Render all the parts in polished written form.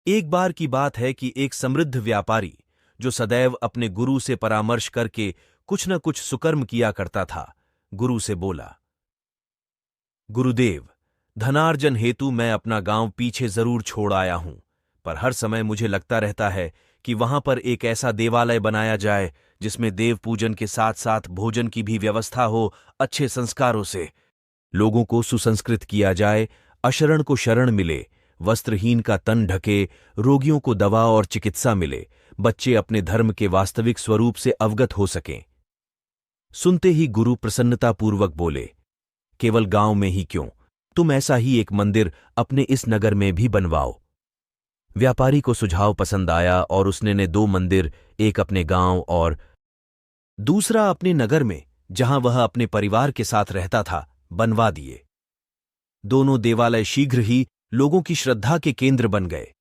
एक बार की बात है कि एक समृद्ध व्यापारी जो सदैव अपने गुरु से परामर्श करके कुछ न कुछ सुकर्म किया करता था, गुरु से बोला, गुरुदेव, धनार्जन हेतु मैं अपना गांव पीछे जरूर छोड़ आया हूं, पर हर समय मुझे लगता रहता है कि वहां पर एक ऐसा देवालय बनाया जाए जिसमें देव पूजन के साथ साथ भोजन की भी व्यवस्था हो, अच्छे संस्कारों से लोगों को सुसंस्कृत किया जाए, अशरण को शरण मिले, वस्त्रहीन का तन ढके, रोगियों को दवा और चिकित्सा मिले, बच्चे अपने धर्म के वास्तविक स्वरूप से अवगत हो सकें। सुनते ही गुरु प्रसन्नतापूर्वक बोले, केवल गांव में ही क्यों, तुम ऐसा ही एक मंदिर अपने इस नगर में भी बनवाओ। व्यापारी को सुझाव पसंद आया और उसने ने 2 मंदिर, एक अपने गांव और दूसरा अपने नगर में, जहां वह अपने परिवार के साथ रहता था, बनवा दिए। दोनों देवालय शीघ्र ही लोगों की श्रद्धा के केंद्र बन गए।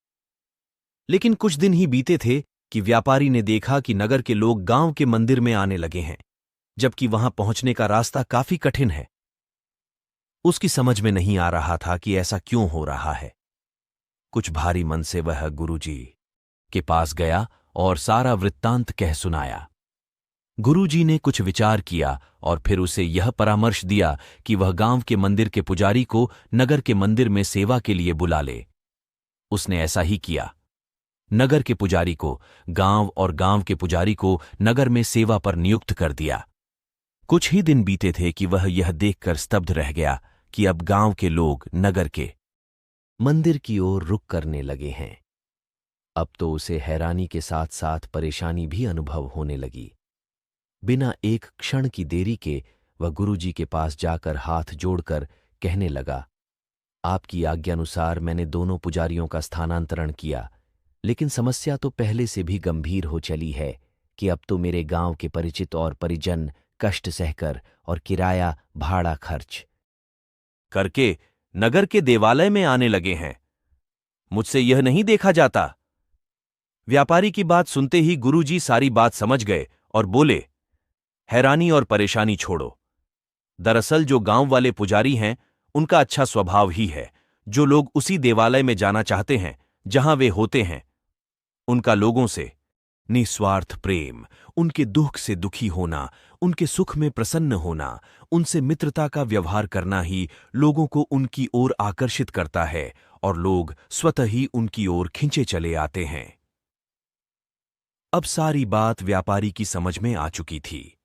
लेकिन कुछ दिन ही बीते थे कि व्यापारी ने देखा कि नगर के लोग गांव के मंदिर में आने लगे हैं, जबकि वहां पहुंचने का रास्ता काफी कठिन है। उसकी समझ में नहीं आ रहा था कि ऐसा क्यों हो रहा है। कुछ भारी मन से वह गुरुजी के पास गया और सारा वृत्तांत कह सुनाया। गुरुजी ने कुछ विचार किया और फिर उसे यह परामर्श दिया कि वह गांव के मंदिर के पुजारी को नगर के मंदिर में सेवा के लिए बुला ले। उसने ऐसा ही किया। नगर के पुजारी को गांव और गांव के पुजारी को नगर में सेवा पर नियुक्त कर दिया। कुछ ही दिन बीते थे कि वह यह देखकर स्तब्ध रह गया कि अब गांव के लोग नगर के मंदिर की ओर रुख करने लगे हैं। अब तो उसे हैरानी के साथ साथ परेशानी भी अनुभव होने लगी। बिना एक क्षण की देरी के वह गुरुजी के पास जाकर हाथ जोड़कर कहने लगा, आपकी आज्ञानुसार मैंने दोनों पुजारियों का स्थानांतरण किया, लेकिन समस्या तो पहले से भी गंभीर हो चली है कि अब तो मेरे गांव के परिचित और परिजन कष्ट सहकर और किराया भाड़ा खर्च करके नगर के देवालय में आने लगे हैं। मुझसे यह नहीं देखा जाता। व्यापारी की बात सुनते ही गुरुजी सारी बात समझ गए और बोले, हैरानी और परेशानी छोड़ो। दरअसल जो गांव वाले पुजारी हैं, उनका अच्छा स्वभाव ही है। जो लोग उसी देवालय में जाना चाहते हैं जहां वे होते हैं, उनका लोगों से निस्वार्थ प्रेम, उनके दुख से दुखी होना, उनके सुख में प्रसन्न होना, उनसे मित्रता का व्यवहार करना ही लोगों को उनकी ओर आकर्षित करता है और लोग स्वतः ही उनकी ओर खिंचे चले आते हैं। अब सारी बात व्यापारी की समझ में आ चुकी थी।